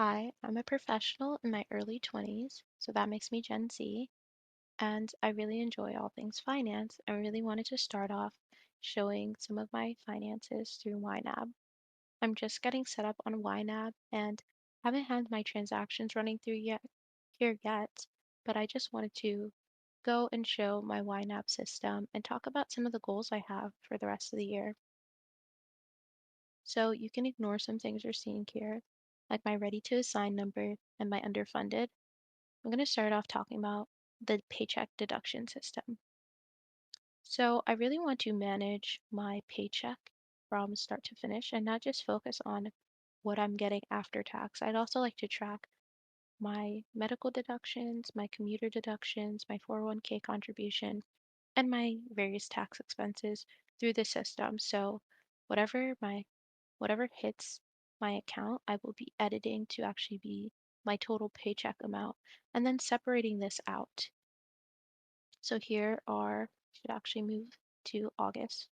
Hi, I'm a professional in my early 20s, so that makes me Gen Z, and I really enjoy all things finance. I really wanted to start off showing some of my finances through YNAB. I'm just getting set up on YNAB and haven't had my transactions running through yet, but I just wanted to go and show my YNAB system and talk about some of the goals I have for the rest of the year. So you can ignore some things you're seeing here, like my ready to assign number and my underfunded. I'm going to start off talking about the paycheck deduction system. So I really want to manage my paycheck from start to finish and not just focus on what I'm getting after tax. I'd also like to track my medical deductions, my commuter deductions, my 401k contribution, and my various tax expenses through the system. So whatever my whatever hits my account, I will be editing to actually be my total paycheck amount and then separating this out. So here are, should actually move to August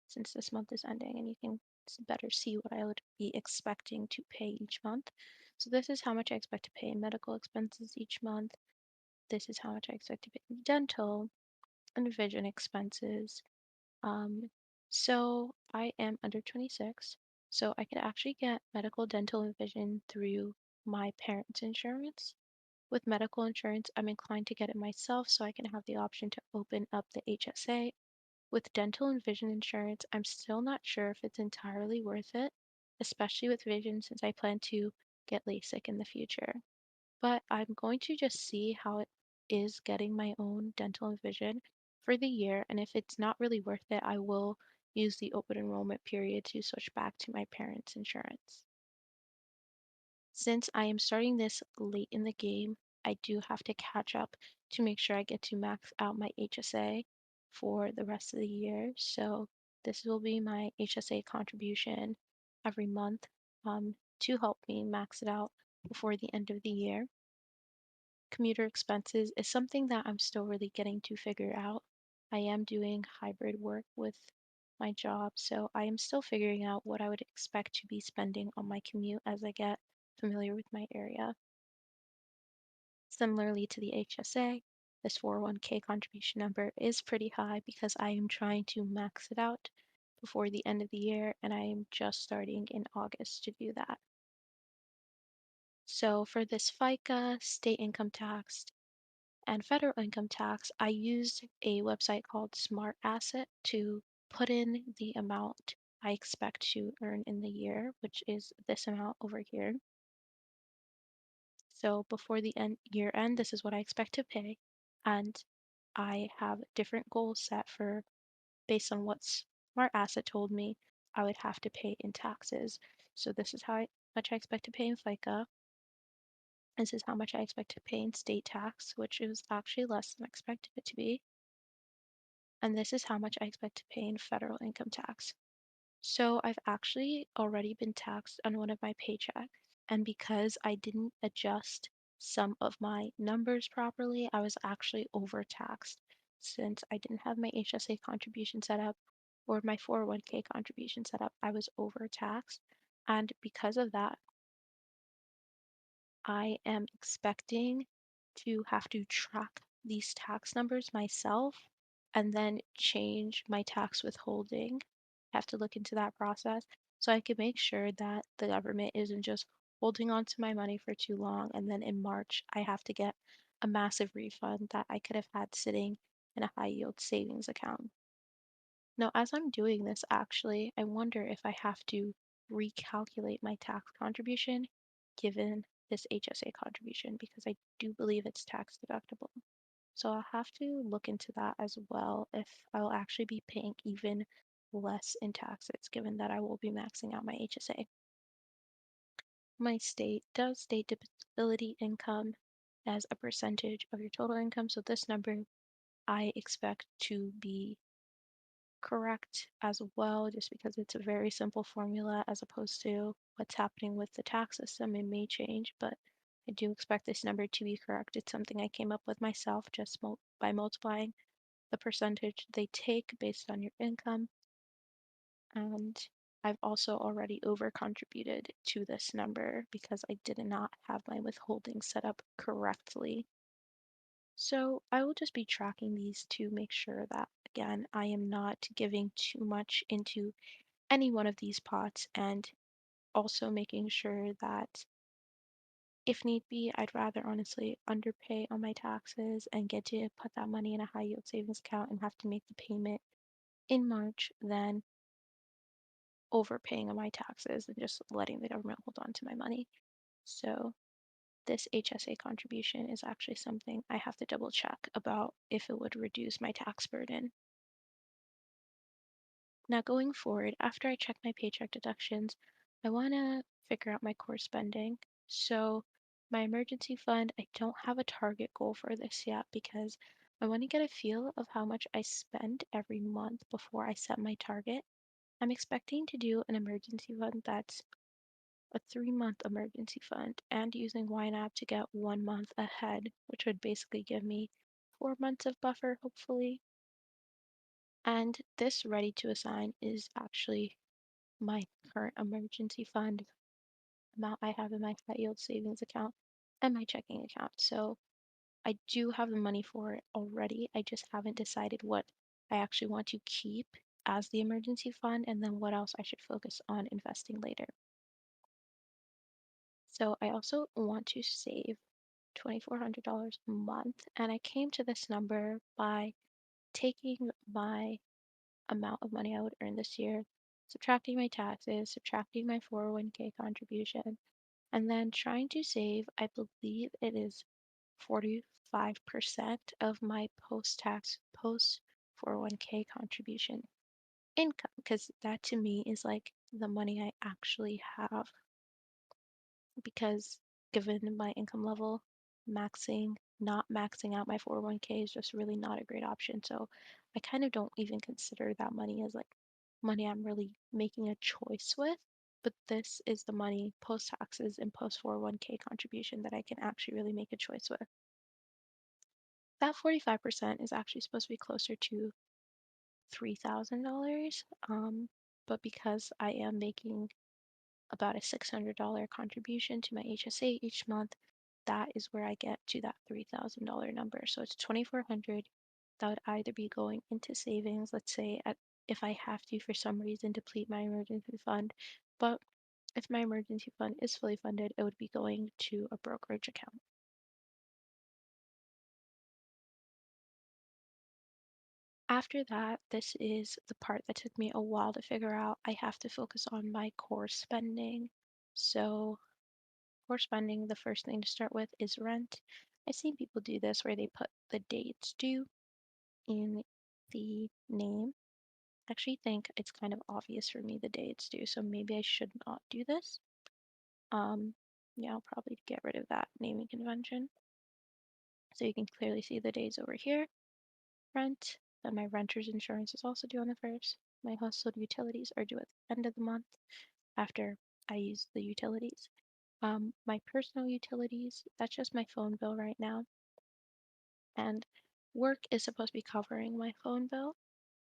since this month is ending and you can better see what I would be expecting to pay each month. So this is how much I expect to pay in medical expenses each month. This is how much I expect to pay in dental and vision expenses. Um, so I am under 26, so I could actually get medical, dental, and vision through my parents' insurance. With medical insurance, I'm inclined to get it myself so I can have the option to open up the HSA. With dental and vision insurance, I'm still not sure if it's entirely worth it, especially with vision since I plan to get LASIK in the future. But I'm going to just see how it is getting my own dental and vision for the year, and if it's not really worth it, I will use the open enrollment period to switch back to my parents' insurance. Since I am starting this late in the game, I do have to catch up to make sure I get to max out my HSA for the rest of the year. So this will be my HSA contribution every month to help me max it out before the end of the year. Commuter expenses is something that I'm still really getting to figure out. I am doing hybrid work with my job, so I am still figuring out what I would expect to be spending on my commute as I get familiar with my area. Similarly to the HSA, this 401k contribution number is pretty high because I am trying to max it out before the end of the year, and I am just starting in August to do that. So for this FICA, state income tax, and federal income tax, I used a website called Smart Asset to put in the amount I expect to earn in the year, which is this amount over here. So before the year end, this is what I expect to pay. And I have different goals set for based on what Smart Asset told me I would have to pay in taxes. So this is much I expect to pay in FICA. This is how much I expect to pay in state tax, which is actually less than I expected it to be. And this is how much I expect to pay in federal income tax. So I've actually already been taxed on one of my paychecks, and because I didn't adjust some of my numbers properly, I was actually overtaxed since I didn't have my HSA contribution set up or my 401k contribution set up. I was overtaxed, and because of that, I am expecting to have to track these tax numbers myself and then change my tax withholding. I have to look into that process so I can make sure that the government isn't just holding on to my money for too long and then in March I have to get a massive refund that I could have had sitting in a high yield savings account. Now, as I'm doing this, actually, I wonder if I have to recalculate my tax contribution given this HSA contribution because I do believe it's tax deductible. So I'll have to look into that as well if I'll actually be paying even less in taxes given that I will be maxing out my HSA. My state does state disability income as a percentage of your total income. So this number I expect to be correct as well, just because it's a very simple formula as opposed to what's happening with the tax system. It may change, but I do expect this number to be correct. It's something I came up with myself just by multiplying the percentage they take based on your income. And I've also already over contributed to this number because I did not have my withholding set up correctly. So I will just be tracking these to make sure that, again, I am not giving too much into any one of these pots, and also making sure that if need be, I'd rather honestly underpay on my taxes and get to put that money in a high yield savings account and have to make the payment in March than overpaying on my taxes and just letting the government hold on to my money. So this HSA contribution is actually something I have to double check about if it would reduce my tax burden. Now, going forward, after I check my paycheck deductions, I want to figure out my core spending. So, my emergency fund, I don't have a target goal for this yet because I want to get a feel of how much I spend every month before I set my target. I'm expecting to do an emergency fund that's a 3-month emergency fund and using YNAB to get 1 month ahead, which would basically give me 4 months of buffer, hopefully. And this ready to assign is actually my current emergency fund amount I have in my high yield savings account and my checking account. So I do have the money for it already. I just haven't decided what I actually want to keep as the emergency fund and then what else I should focus on investing later. So I also want to save $2,400 a month, and I came to this number by taking my amount of money I would earn this year, subtracting my taxes, subtracting my 401k contribution, and then trying to save, I believe it is 45% of my post-tax, post 401k contribution income, because that to me is like the money I actually have. Because given my income level, not maxing out my 401k is just really not a great option. So I kind of don't even consider that money as like money I'm really making a choice with. But this is the money post taxes and post 401k contribution that I can actually really make a choice with. That 45% is actually supposed to be closer to $3,000. But because I am making about a $600 contribution to my HSA each month, that is where I get to that $3,000 number. So it's 2,400 that would either be going into savings, let's say if I have to for some reason deplete my emergency fund, but if my emergency fund is fully funded, it would be going to a brokerage account. After that, this is the part that took me a while to figure out. I have to focus on my core spending. So for spending, the first thing to start with is rent. I've seen people do this where they put the dates due in the name. I actually think it's kind of obvious for me the day it's due, so maybe I should not do this. Um, yeah, I'll probably get rid of that naming convention. So you can clearly see the days over here. Rent, then my renter's insurance is also due on the 1st. My household utilities are due at the end of the month after I use the utilities. My personal utilities, that's just my phone bill right now. And work is supposed to be covering my phone bill,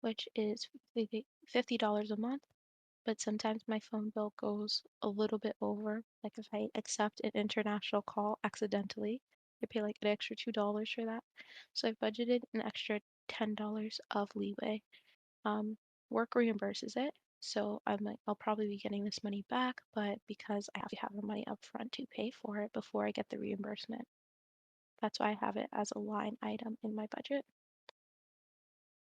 which is $50 a month. But sometimes my phone bill goes a little bit over. Like if I accept an international call accidentally, I pay like an extra $2 for that. So I've budgeted an extra $10 of leeway. Work reimburses it. So I'm like, I'll probably be getting this money back, but because I have to have the money up front to pay for it before I get the reimbursement. That's why I have it as a line item in my budget.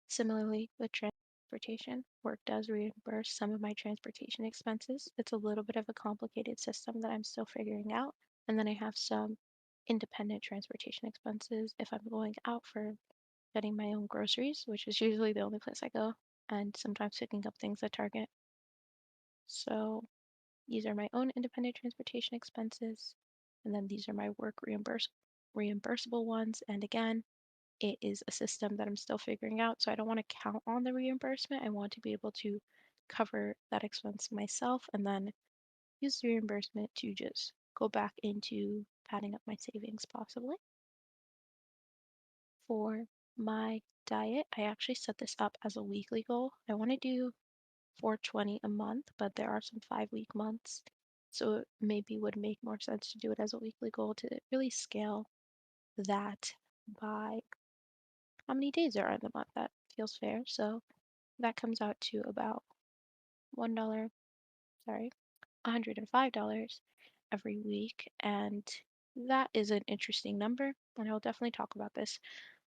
Similarly, with transportation, work does reimburse some of my transportation expenses. It's a little bit of a complicated system that I'm still figuring out. And then I have some independent transportation expenses if I'm going out for getting my own groceries, which is usually the only place I go, and sometimes picking up things at Target. So these are my own independent transportation expenses. And then these are my work reimbursable ones. And again, it is a system that I'm still figuring out, so I don't want to count on the reimbursement. I want to be able to cover that expense myself and then use the reimbursement to just go back into padding up my savings possibly. For my diet, I actually set this up as a weekly goal. I want to do 420 a month, but there are some 5-week months. So it maybe would make more sense to do it as a weekly goal to really scale that by how many days there are in the month. That feels fair. So that comes out to about $1, sorry, $105 every week. And that is an interesting number. And I'll definitely talk about this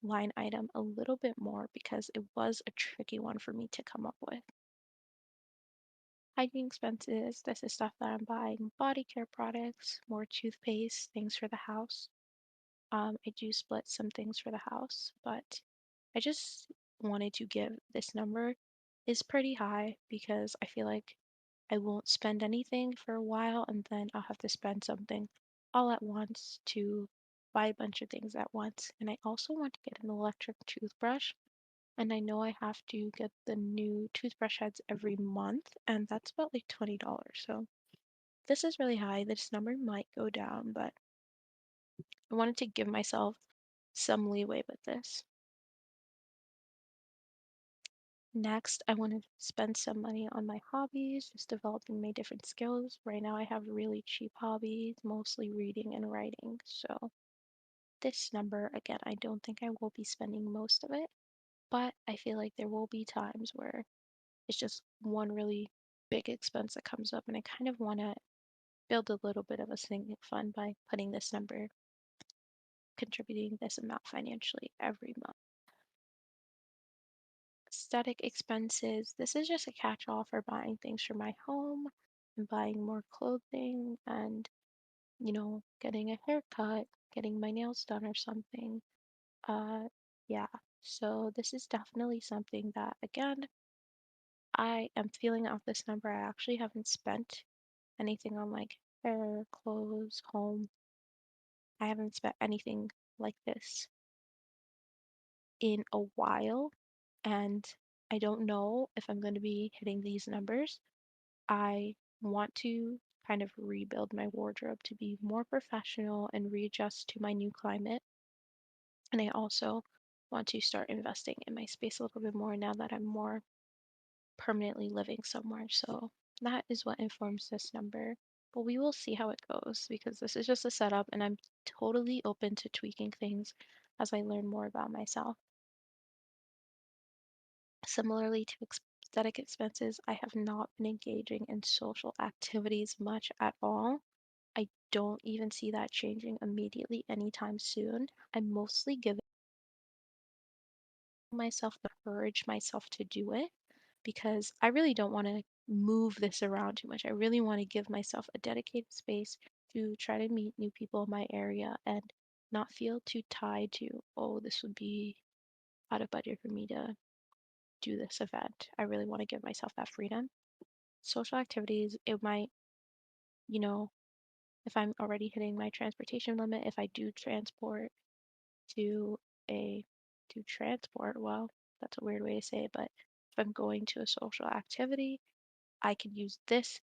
line item a little bit more because it was a tricky one for me to come up with. Hygiene expenses, this is stuff that I'm buying: body care products, more toothpaste, things for the house. I do split some things for the house, but I just wanted to give this number is pretty high because I feel like I won't spend anything for a while and then I'll have to spend something all at once to buy a bunch of things at once. And I also want to get an electric toothbrush, and I know I have to get the new toothbrush heads every month, and that's about like $20. So this is really high. This number might go down, but I wanted to give myself some leeway with this. Next, I want to spend some money on my hobbies, just developing my different skills. Right now, I have really cheap hobbies, mostly reading and writing. So this number, again, I don't think I will be spending most of it, but I feel like there will be times where it's just one really big expense that comes up, and I kind of want to build a little bit of a sinking fund by putting this number, contributing this amount financially every month. Aesthetic expenses, this is just a catch-all for buying things for my home and buying more clothing and, getting a haircut, getting my nails done or something. Yeah, so this is definitely something that, again, I am feeling out this number. I actually haven't spent anything on like hair, clothes, home. I haven't spent anything like this in a while, and I don't know if I'm going to be hitting these numbers. I want to kind of rebuild my wardrobe to be more professional and readjust to my new climate. And I also want to start investing in my space a little bit more now that I'm more permanently living somewhere. So that is what informs this number. But we will see how it goes because this is just a setup and I'm totally open to tweaking things as I learn more about myself. Similarly to aesthetic expenses, I have not been engaging in social activities much at all. I don't even see that changing immediately anytime soon. I'm mostly giving myself the courage myself to do it because I really don't want to move this around too much. I really want to give myself a dedicated space to try to meet new people in my area and not feel too tied to, oh, this would be out of budget for me to do this event. I really want to give myself that freedom. Social activities, it might, you know, if I'm already hitting my transportation limit, if I do transport to a to transport, well, that's a weird way to say it, but if I'm going to a social activity, I can use this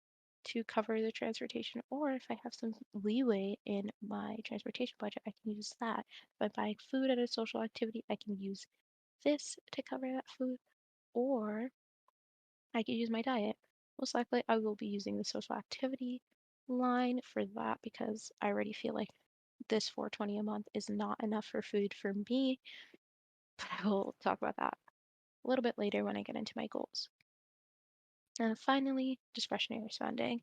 to cover the transportation, or if I have some leeway in my transportation budget, I can use that. If I'm buying food at a social activity, I can use this to cover that food, or I could use my diet. Most likely, I will be using the social activity line for that because I already feel like this 420 a month is not enough for food for me, but I will talk about that a little bit later when I get into my goals. And finally, discretionary spending.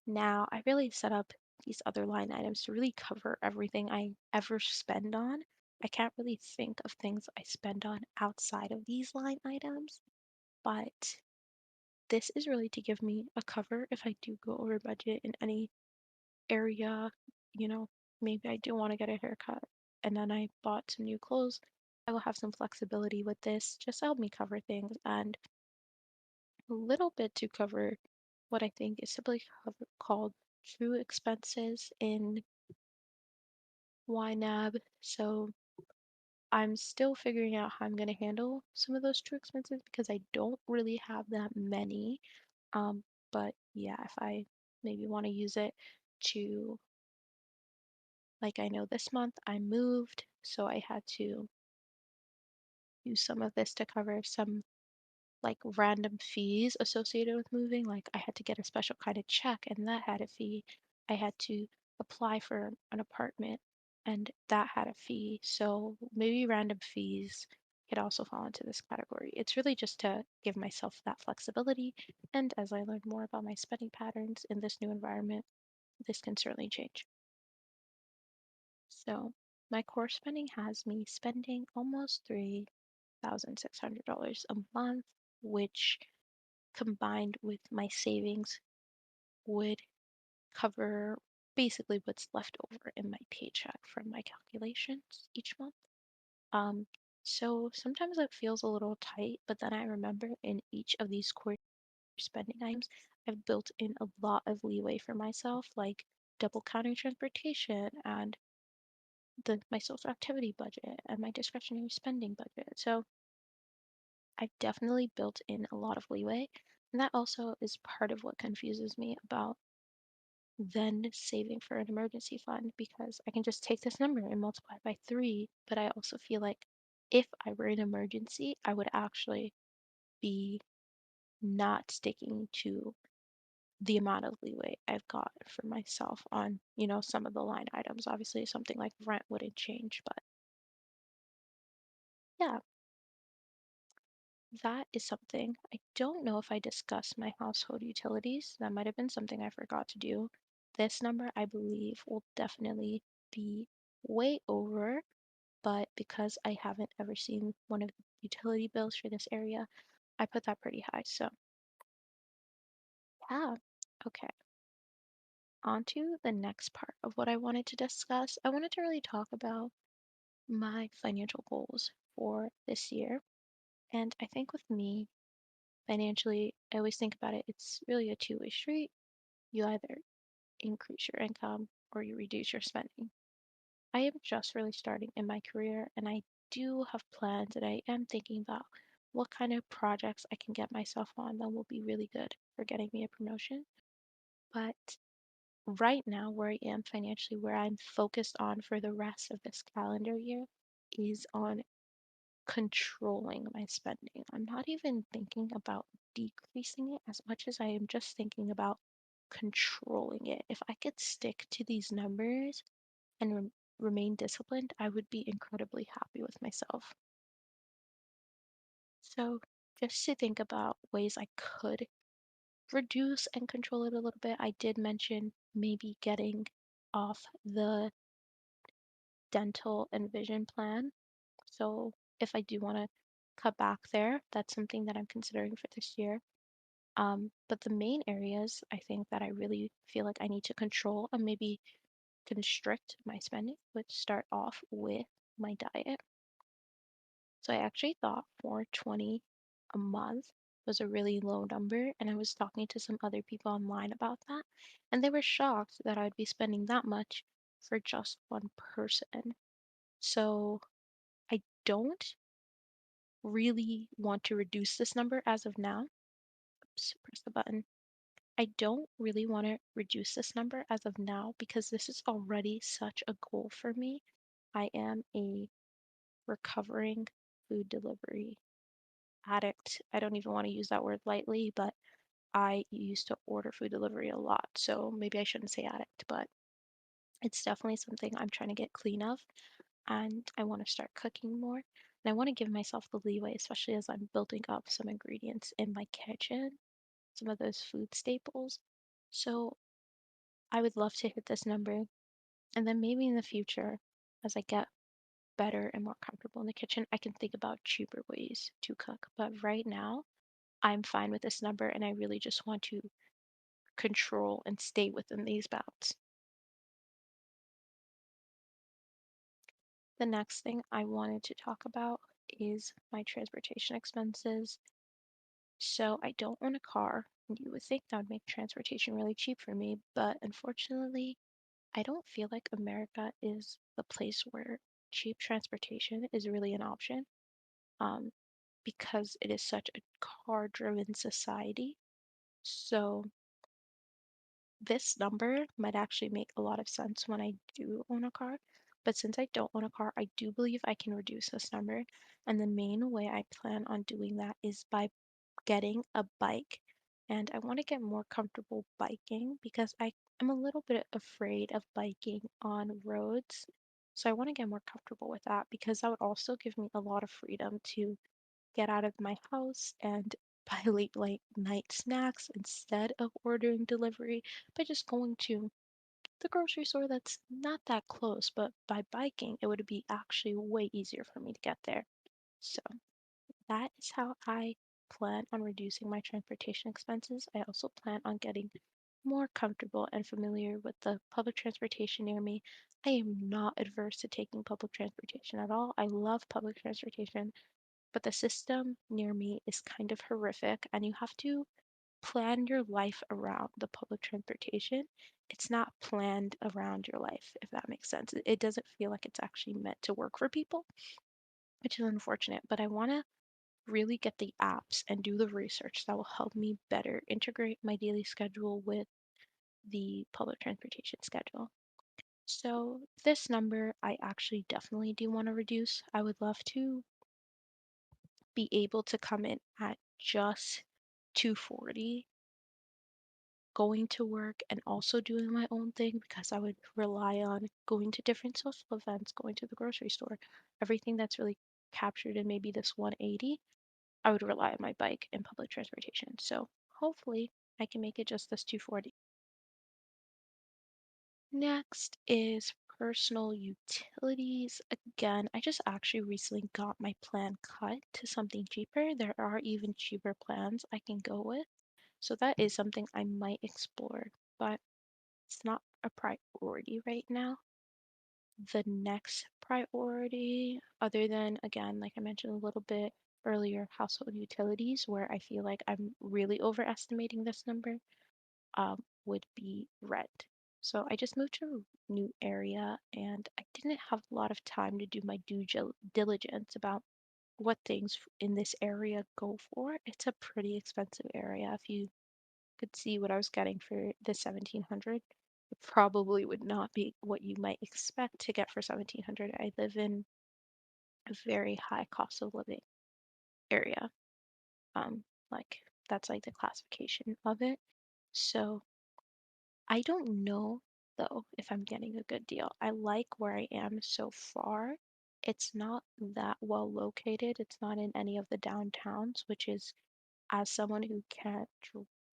Now, I really set up these other line items to really cover everything I ever spend on. I can't really think of things I spend on outside of these line items, but this is really to give me a cover if I do go over budget in any area. You know, maybe I do want to get a haircut and then I bought some new clothes. I will have some flexibility with this just to help me cover things and a little bit to cover what I think is simply called true expenses in YNAB. So I'm still figuring out how I'm going to handle some of those true expenses because I don't really have that many. Um, but yeah, if I maybe want to use it to, like, I know this month I moved, so I had to use some of this to cover some like random fees associated with moving. Like I had to get a special kind of check and that had a fee. I had to apply for an apartment and that had a fee. So maybe random fees could also fall into this category. It's really just to give myself that flexibility. And as I learn more about my spending patterns in this new environment, this can certainly change. So my core spending has me spending almost $3,600 a month, which combined with my savings would cover basically what's left over in my paycheck from my calculations each month. Um, so sometimes it feels a little tight, but then I remember in each of these core spending items, I've built in a lot of leeway for myself, like double counting transportation and my social activity budget and my discretionary spending budget. So I've definitely built in a lot of leeway. And that also is part of what confuses me about then saving for an emergency fund because I can just take this number and multiply it by three. But I also feel like if I were in an emergency, I would actually be not sticking to the amount of leeway I've got for myself on, some of the line items. Obviously, something like rent wouldn't change, but yeah, that is something. I don't know if I discussed my household utilities. That might have been something I forgot to do. This number, I believe, will definitely be way over, but because I haven't ever seen one of the utility bills for this area, I put that pretty high. So, yeah. Okay, on to the next part of what I wanted to discuss. I wanted to really talk about my financial goals for this year. And I think with me, financially, I always think about it, it's really a two-way street. You either increase your income or you reduce your spending. I am just really starting in my career and I do have plans and I am thinking about what kind of projects I can get myself on that will be really good for getting me a promotion. But right now, where I am financially, where I'm focused on for the rest of this calendar year, is on controlling my spending. I'm not even thinking about decreasing it as much as I am just thinking about controlling it. If I could stick to these numbers and remain disciplined, I would be incredibly happy with myself. So, just to think about ways I could reduce and control it a little bit, I did mention maybe getting off the dental and vision plan. So, if I do want to cut back there, that's something that I'm considering for this year. But the main areas I think that I really feel like I need to control and maybe constrict my spending would start off with my diet. So I actually thought 420 a month was a really low number, and I was talking to some other people online about that, and they were shocked that I'd be spending that much for just one person. So I don't really want to reduce this number as of now. Oops, press the button. I don't really want to reduce this number as of now because this is already such a goal for me. I am a recovering food delivery addict. I don't even want to use that word lightly, but I used to order food delivery a lot. So maybe I shouldn't say addict, but it's definitely something I'm trying to get clean of. And I want to start cooking more. And I want to give myself the leeway, especially as I'm building up some ingredients in my kitchen, some of those food staples. So I would love to hit this number. And then maybe in the future, as I get better and more comfortable in the kitchen, I can think about cheaper ways to cook. But right now, I'm fine with this number and I really just want to control and stay within these bounds. The next thing I wanted to talk about is my transportation expenses. So I don't own a car, and you would think that would make transportation really cheap for me, but unfortunately, I don't feel like America is the place where cheap transportation is really an option, um, because it is such a car-driven society. So this number might actually make a lot of sense when I do own a car. But since I don't own a car, I do believe I can reduce this number. And the main way I plan on doing that is by getting a bike, and I want to get more comfortable biking because I am a little bit afraid of biking on roads. So I want to get more comfortable with that because that would also give me a lot of freedom to get out of my house and buy late night snacks instead of ordering delivery by just going to the grocery store that's not that close, but by biking it would be actually way easier for me to get there. So that is how I plan on reducing my transportation expenses. I also plan on getting more comfortable and familiar with the public transportation near me. I am not adverse to taking public transportation at all. I love public transportation, but the system near me is kind of horrific, and you have to plan your life around the public transportation. It's not planned around your life, if that makes sense. It doesn't feel like it's actually meant to work for people, which is unfortunate, but I want to really get the apps and do the research that will help me better integrate my daily schedule with the public transportation schedule. So, this number I actually definitely do want to reduce. I would love to be able to come in at just 240 going to work and also doing my own thing because I would rely on going to different social events, going to the grocery store, everything that's really captured in maybe this 180. I would rely on my bike and public transportation. So hopefully I can make it just this 240. Next is personal utilities. Again, I just actually recently got my plan cut to something cheaper. There are even cheaper plans I can go with. So that is something I might explore, but it's not a priority right now. The next priority, other than, again, like I mentioned a little bit earlier, household utilities, where I feel like I'm really overestimating this number, would be rent. So I just moved to a new area and I didn't have a lot of time to do my diligence about what things in this area go for. It's a pretty expensive area. If you could see what I was getting for the 1700, it probably would not be what you might expect to get for 1700. I live in a very high cost of living area. Like that's like the classification of it. So I don't know though if I'm getting a good deal. I like where I am so far. It's not that well located. It's not in any of the downtowns, which is, as someone who can't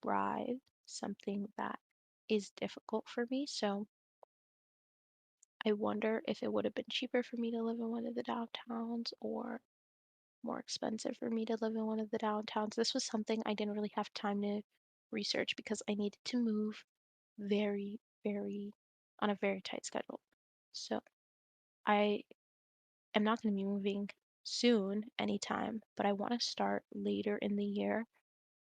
drive, something that is difficult for me. So I wonder if it would have been cheaper for me to live in one of the downtowns or more expensive for me to live in one of the downtowns. This was something I didn't really have time to research because I needed to move very, very on a very tight schedule. So I am not going to be moving soon anytime, but I want to start later in the year,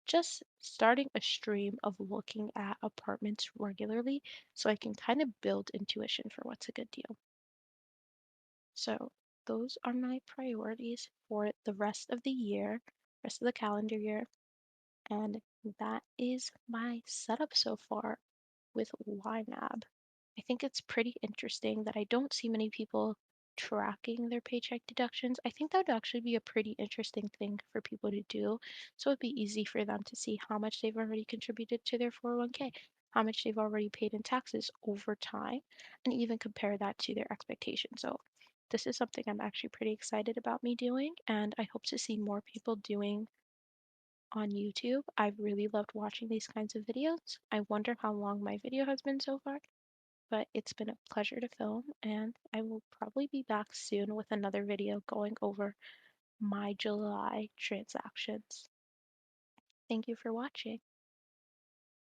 just starting a stream of looking at apartments regularly so I can kind of build intuition for what's a good deal. So those are my priorities for the rest of the year, rest of the calendar year, and that is my setup so far with YNAB. I think it's pretty interesting that I don't see many people tracking their paycheck deductions. I think that would actually be a pretty interesting thing for people to do. So it'd be easy for them to see how much they've already contributed to their 401k, how much they've already paid in taxes over time, and even compare that to their expectations. So this is something I'm actually pretty excited about me doing, and I hope to see more people doing on YouTube. I've really loved watching these kinds of videos. I wonder how long my video has been so far, but it's been a pleasure to film, and I will probably be back soon with another video going over my July transactions. Thank you for watching.